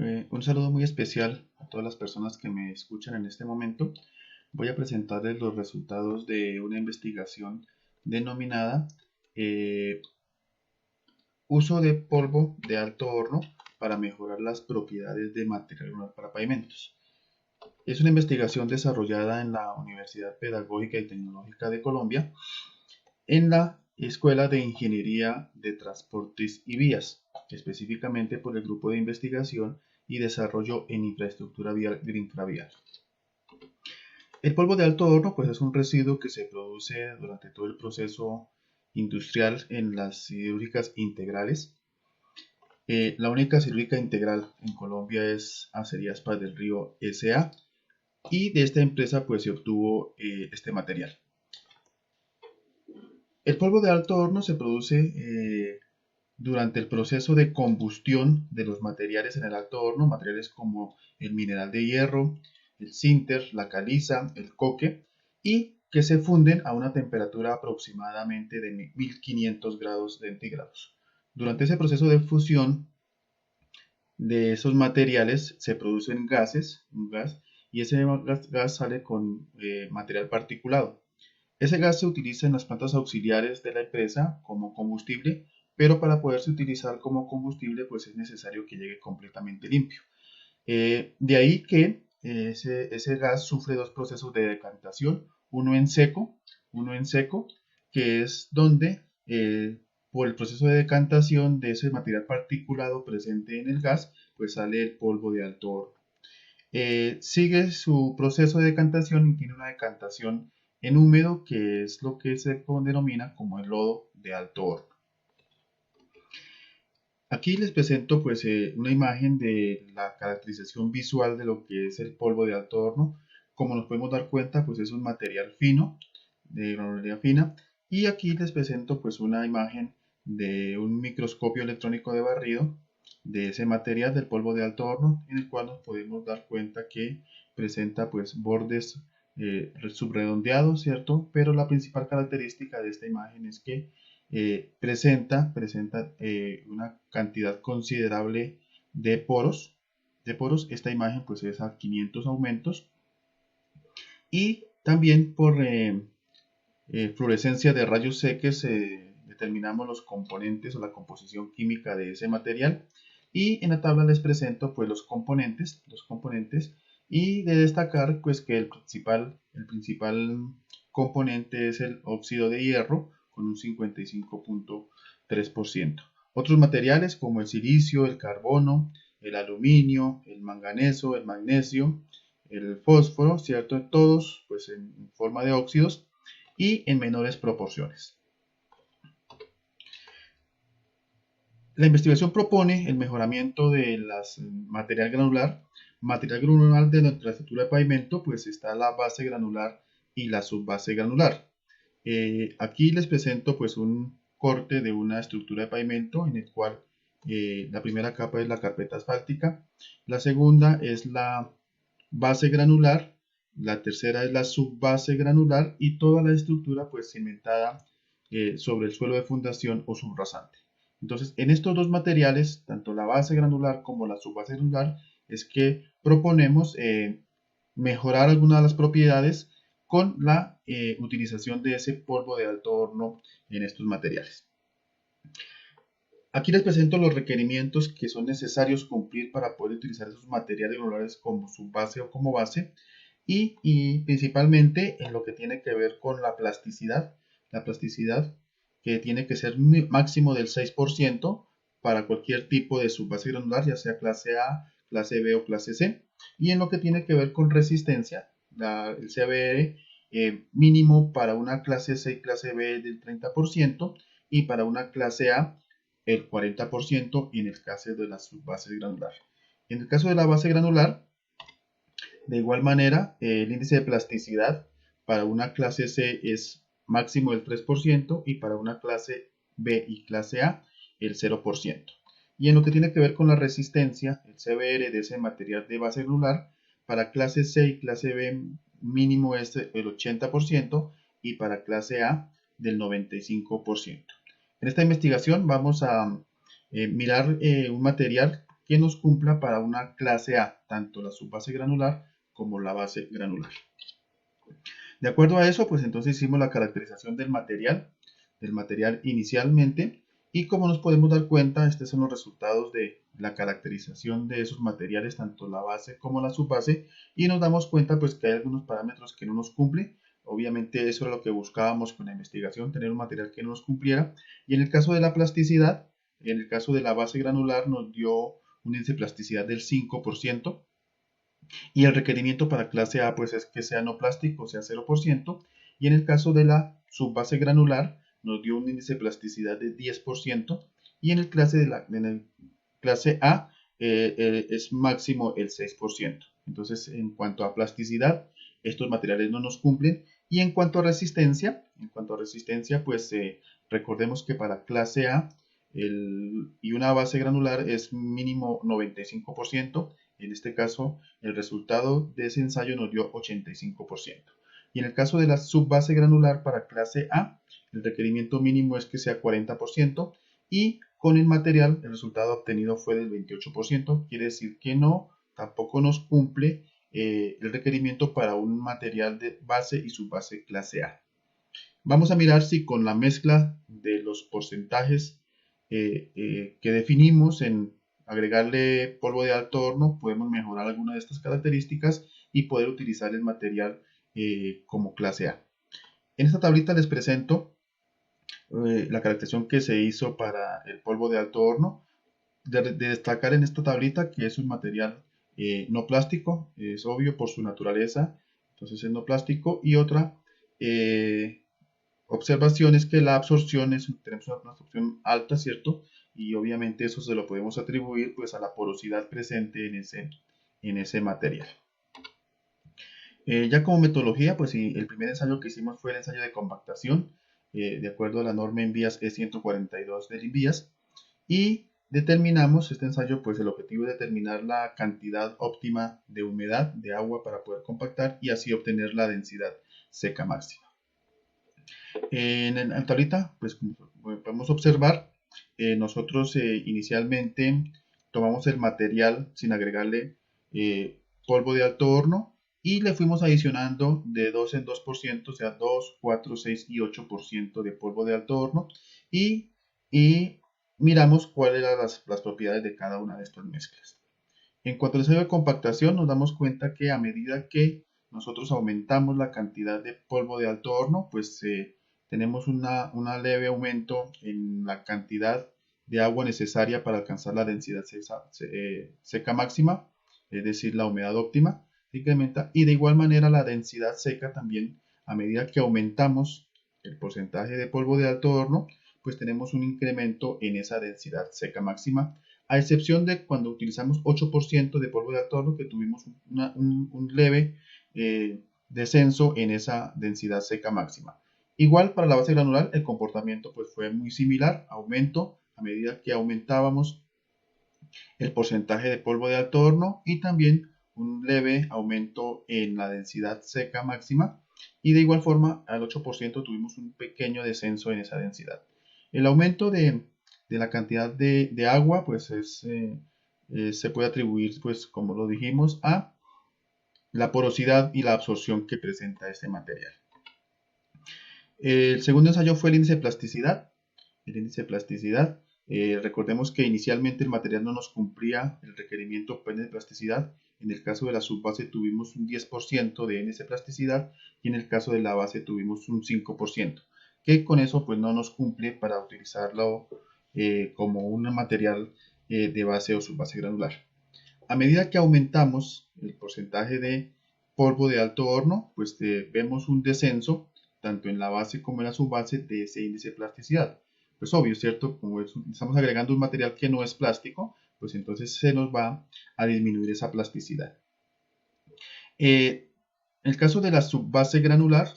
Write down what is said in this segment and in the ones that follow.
Un saludo muy especial a todas las personas que me escuchan en este momento. Voy a presentarles los resultados de una investigación denominada eh, Uso de polvo de alto horno para mejorar las propiedades de material lunar para pavimentos. Es una investigación desarrollada en la Universidad Pedagógica y Tecnológica de Colombia, en la Escuela de Ingeniería de Transportes y Vías, específicamente por el Grupo de Investigación y Desarrollo en Infraestructura Vial Greenfravial. El polvo de alto horno pues, es un residuo que se produce durante todo el proceso industrial en las siderúrgicas integrales. La única siderúrgica integral en Colombia es Acerías Paz del Río S.A. y de esta empresa pues, se obtuvo este material. El polvo de alto horno se produce durante el proceso de combustión de los materiales en el alto horno, materiales como el mineral de hierro, el sinter, la caliza, el coque, y que se funden a una temperatura aproximadamente de 1500 grados centígrados. Durante ese proceso de fusión de esos materiales se producen gases, un gas, y ese gas sale con material particulado. Ese gas se utiliza en las plantas auxiliares de la empresa como combustible, pero para poderse utilizar como combustible pues es necesario que llegue completamente limpio. De ahí que ese gas sufre dos procesos de decantación, uno en seco, que es donde por el proceso de decantación de ese material particulado presente en el gas, pues sale el polvo de alto horno. Sigue su proceso de decantación y tiene una decantación en húmedo, que es lo que se denomina como el lodo de alto horno. Aquí les presento pues una imagen de la caracterización visual de lo que es el polvo de alto horno. Como nos podemos dar cuenta, pues es un material fino, de granularidad fina, y aquí les presento pues una imagen de un microscopio electrónico de barrido de ese material del polvo de alto horno, en el cual nos podemos dar cuenta que presenta pues bordes subredondeados, ¿cierto? Pero la principal característica de esta imagen es que presenta una cantidad considerable de poros. Esta imagen pues es a 500 aumentos, y también por fluorescencia de rayos X determinamos los componentes o la composición química de ese material, y en la tabla les presento pues los componentes, y de destacar pues que el principal componente es el óxido de hierro con un 55.3%. Otros materiales como el silicio, el carbono, el aluminio, el manganeso, el magnesio, el fósforo, ¿cierto? Todos pues en forma de óxidos y en menores proporciones. La investigación propone el mejoramiento de material granular. Material granular de nuestra estructura de pavimento, pues está la base granular y la subbase granular. Aquí les presento pues un corte de una estructura de pavimento en el cual la primera capa es la carpeta asfáltica, la segunda es la base granular, la tercera es la subbase granular y toda la estructura pues cimentada sobre el suelo de fundación o subrasante. Entonces, en estos dos materiales, tanto la base granular como la subbase granular, es que proponemos mejorar algunas de las propiedades con la utilización de ese polvo de alto horno en estos materiales. Aquí les presento los requerimientos que son necesarios cumplir para poder utilizar esos materiales granulares como subbase o como base, y principalmente en lo que tiene que ver con la plasticidad que tiene que ser máximo del 6% para cualquier tipo de subbase granular, ya sea clase A, clase B o clase C, y en lo que tiene que ver con resistencia, el CBR mínimo para una clase C y clase B del 30%, y para una clase A el 40%, y en el caso de la subbase granular. En el caso de la base granular, de igual manera, el índice de plasticidad para una clase C es máximo del 3%, y para una clase B y clase A el 0%. Y en lo que tiene que ver con la resistencia, el CBR de ese material de base granular, para clase C y clase B mínimo es el 80%, y para clase A del 95%. En esta investigación vamos a mirar un material que nos cumpla para una clase A, tanto la subbase granular como la base granular. De acuerdo a eso, pues entonces hicimos la caracterización del material inicialmente, y como nos podemos dar cuenta, estos son los resultados de la caracterización de esos materiales, tanto la base como la subbase, y nos damos cuenta pues que hay algunos parámetros que no nos cumplen. Obviamente eso era lo que buscábamos con la investigación, tener un material que no nos cumpliera. Y en el caso de la plasticidad, en el caso de la base granular nos dio un índice de plasticidad del 5%, y el requerimiento para clase A pues es que sea no plástico, o sea 0%, y en el caso de la subbase granular nos dio un índice de plasticidad de 10%, y en el clase A es máximo el 6%. Entonces, en cuanto a plasticidad, estos materiales no nos cumplen. Y en cuanto a resistencia, pues recordemos que para clase A y una base granular es mínimo 95%. En este caso, el resultado de ese ensayo nos dio 85%. Y en el caso de la subbase granular para clase A, el requerimiento mínimo es que sea 40%, y con el material el resultado obtenido fue del 28%. Quiere decir que tampoco nos cumple el requerimiento para un material de base y subbase clase A. Vamos a mirar si con la mezcla de los porcentajes que definimos en agregarle polvo de alto horno podemos mejorar alguna de estas características y poder utilizar el material como clase A. En esta tablita les presento la caracterización que se hizo para el polvo de alto horno. De destacar en esta tablita que es un material no plástico, es obvio por su naturaleza, entonces es no plástico. Y otra observación es que la absorción tenemos una absorción alta, ¿cierto? Y obviamente eso se lo podemos atribuir pues a la porosidad presente en ese material. Ya como metodología, pues el primer ensayo que hicimos fue el ensayo de compactación, de acuerdo a la norma ENVIAS E142 del INVIAS, y determinamos este ensayo, pues el objetivo es determinar la cantidad óptima de humedad de agua para poder compactar y así obtener la densidad seca máxima. En la tablita, pues como podemos observar, nosotros inicialmente tomamos el material sin agregarle polvo de alto horno y le fuimos adicionando de 2 en 2%, o sea 2, 4, 6 y 8% de polvo de alto horno, y miramos cuáles eran las propiedades de cada una de estas mezclas. En cuanto al ensayo de compactación, nos damos cuenta que a medida que nosotros aumentamos la cantidad de polvo de alto horno, pues tenemos una leve aumento en la cantidad de agua necesaria para alcanzar la densidad seca máxima, es decir, la humedad óptima, se incrementa, y de igual manera la densidad seca también, a medida que aumentamos el porcentaje de polvo de alto horno, pues tenemos un incremento en esa densidad seca máxima, a excepción de cuando utilizamos 8% de polvo de alto horno, que tuvimos un leve descenso en esa densidad seca máxima. Igual para la base granular el comportamiento pues fue muy similar, aumento a medida que aumentábamos el porcentaje de polvo de alto horno, y también un leve aumento en la densidad seca máxima, y de igual forma al 8% tuvimos un pequeño descenso en esa densidad. El aumento de la cantidad de agua pues se puede atribuir, pues como lo dijimos, a la porosidad y la absorción que presenta este material. El segundo ensayo fue el índice de plasticidad. El índice de plasticidad, recordemos que inicialmente el material no nos cumplía el requerimiento de plasticidad. En el caso de la subbase tuvimos un 10% de índice de plasticidad, y en el caso de la base tuvimos un 5%, que con eso pues no nos cumple para utilizarlo como un material de base o subbase granular. A medida que aumentamos el porcentaje de polvo de alto horno, pues vemos un descenso tanto en la base como en la subbase de ese índice de plasticidad. Pues obvio, ¿cierto? Como estamos agregando un material que no es plástico, pues entonces se nos va a disminuir esa plasticidad. En el caso de la subbase granular,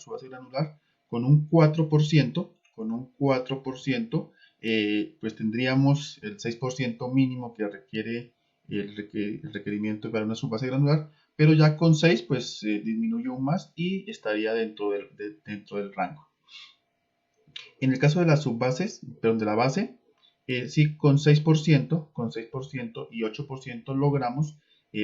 con un 4%, pues tendríamos el 6% mínimo que requiere el requerimiento para una subbase granular, pero ya con 6 pues disminuye aún más y estaría dentro del rango. En el caso de las subbases, perdón, de la base, si con 6% y 8% logramos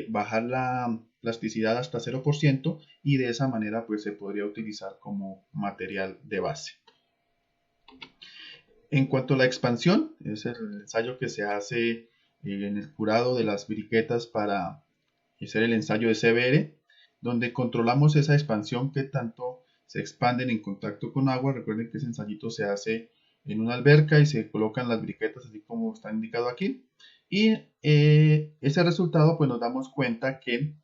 bajar la plasticidad hasta 0% y de esa manera pues se podría utilizar como material de base. En cuanto a la expansión, es el ensayo que se hace en el curado de las briquetas para hacer el ensayo de CBR, donde controlamos esa expansión que tanto se expanden en contacto con agua. Recuerden que ese ensayito se hace en una alberca y se colocan las briquetas así como está indicado aquí. Y ese resultado pues nos damos cuenta que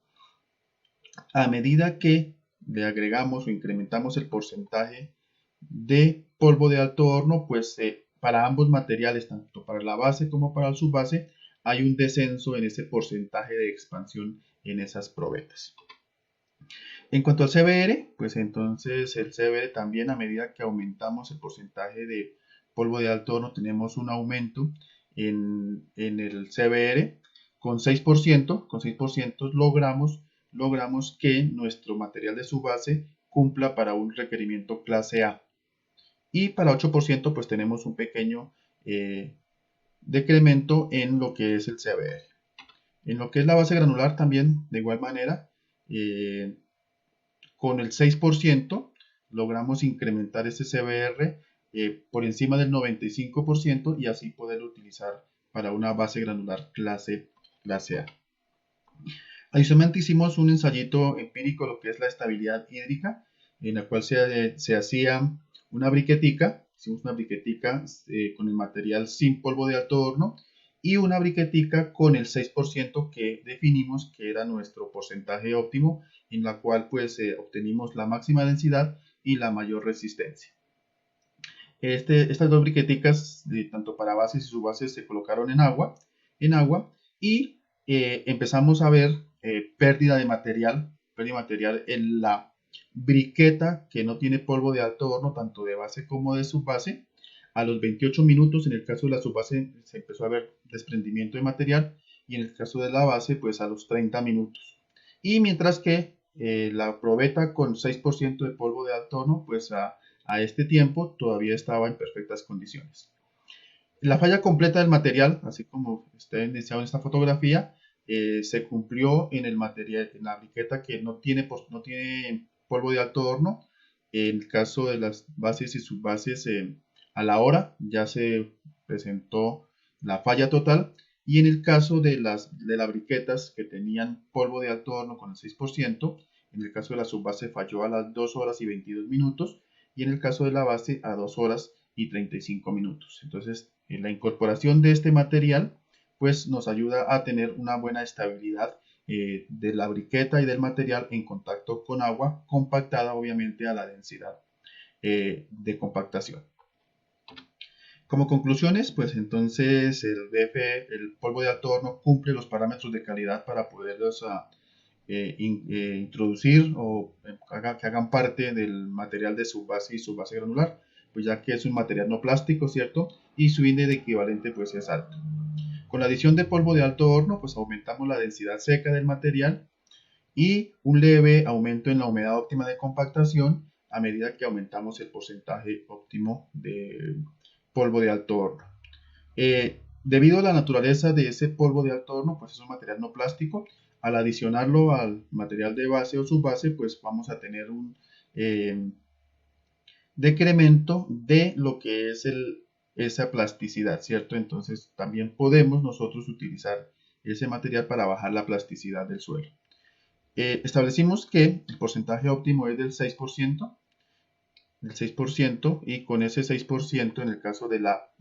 a medida que le agregamos o incrementamos el porcentaje de polvo de alto horno, pues para ambos materiales, tanto para la base como para el subbase, hay un descenso en ese porcentaje de expansión en esas probetas. En cuanto al CBR, pues entonces el CBR también, a medida que aumentamos el porcentaje de polvo de alto horno, tenemos un aumento en el CBR con 6%. Con 6% logramos que nuestro material de subbase cumpla para un requerimiento clase A. Y para 8% pues tenemos un pequeño decremento en lo que es el CBR. En lo que es la base granular también, de igual manera, con el 6% logramos incrementar este CBR por encima del 95% y así poderlo utilizar para una base granular clase A. Adicionalmente hicimos un ensayito empírico, lo que es la estabilidad hídrica, en la cual se hacía una briquetica. Hicimos una briquetica con el material sin polvo de alto horno y una briquetica con el 6% que definimos que era nuestro porcentaje óptimo, en la cual pues obtenimos la máxima densidad y la mayor resistencia. Estas dos briqueticas, tanto para bases y subbases, se colocaron en agua y empezamos a ver pérdida de material en la briqueta que no tiene polvo de alto horno, tanto de base como de subbase. A los 28 minutos, en el caso de la subbase, se empezó a ver desprendimiento de material y en el caso de la base, pues a los 30 minutos. Y mientras que la probeta con 6% de polvo de alto horno, pues a este tiempo todavía estaba en perfectas condiciones. La falla completa del material, así como está evidenciado en esta fotografía, se cumplió en el material, en la briqueta que no tiene polvo de alto horno. En el caso de las bases y subbases, a la hora ya se presentó la falla total. Y en el caso de las briquetas que tenían polvo de alto horno con el 6%, en el caso de la subbase falló a las 2 horas y 22 minutos y en el caso de la base a 2 horas y 35 minutos. Entonces, la incorporación de este material pues nos ayuda a tener una buena estabilidad de la briqueta y del material en contacto con agua, compactada obviamente a la densidad de compactación. Como conclusiones, pues entonces el el polvo de alto horno, cumple los parámetros de calidad para poderlos introducir o que hagan parte del material de subbase y subbase granular, pues ya que es un material no plástico, ¿cierto? Y su índice de equivalente pues es alto. Con la adición de polvo de alto horno, pues aumentamos la densidad seca del material y un leve aumento en la humedad óptima de compactación a medida que aumentamos el porcentaje óptimo de polvo de alto horno. Debido a la naturaleza de ese polvo de alto horno, pues es un material no plástico. Al adicionarlo al material de base o subbase, pues vamos a tener un decremento de lo que es esa plasticidad, ¿cierto? Entonces también podemos nosotros utilizar ese material para bajar la plasticidad del suelo. Establecimos que el porcentaje óptimo es del 6%, y con ese 6% en el caso de la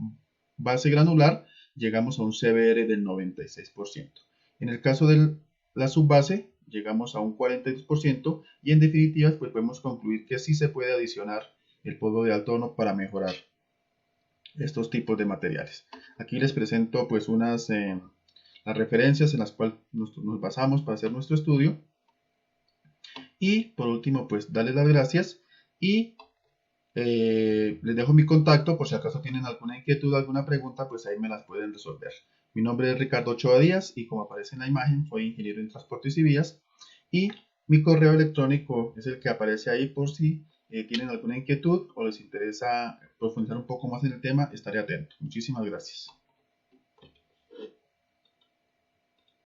base granular llegamos a un CBR del 96%. En el caso de la subbase llegamos a un 42% y en definitiva pues podemos concluir que sí se puede adicionar el polvo de alto horno para mejorar estos tipos de materiales. Aquí les presento pues las referencias en las cuales nos basamos para hacer nuestro estudio. Y por último pues darles las gracias y les dejo mi contacto por si acaso tienen alguna inquietud, alguna pregunta, pues ahí me las pueden resolver. Mi nombre es Ricardo Ochoa Díaz y como aparece en la imagen, soy ingeniero en transportes y vías y mi correo electrónico es el que aparece ahí por si tienen alguna inquietud o les interesa profundizar un poco más en el tema, estaré atento. Muchísimas gracias.